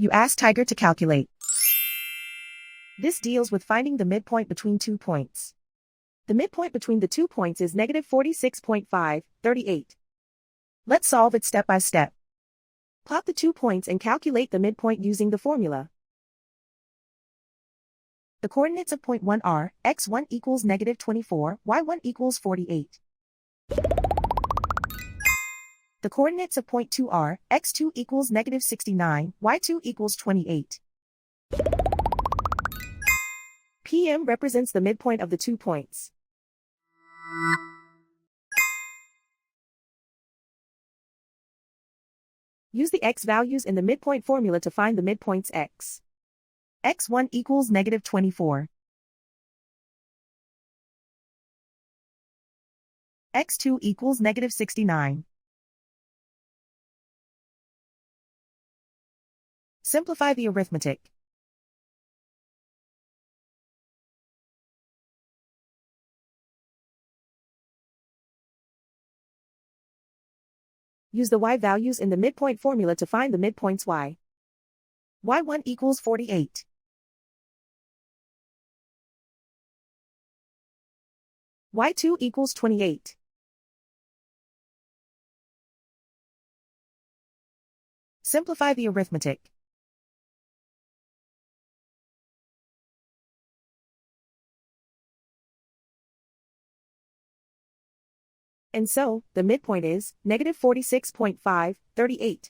You ask Tiger to calculate. This deals with finding the midpoint between 2 points. The midpoint between the 2 points is negative 46.538. Let's solve it step by step. Plot the 2 points and calculate the midpoint using the formula. The coordinates of point 1 are, x1 equals negative 24, y1 equals 48. The coordinates of point 2 are, x2 equals negative 69, y2 equals 28. PM represents the midpoint of the 2 points. Use the x values in the midpoint formula to find the midpoints x. x1 equals negative 24. x2 equals negative 69. Simplify the arithmetic. Use the y values in the midpoint formula to find the midpoints y. y1 equals 48. y2 equals 28. Simplify the arithmetic. And so, the midpoint is negative 46.538.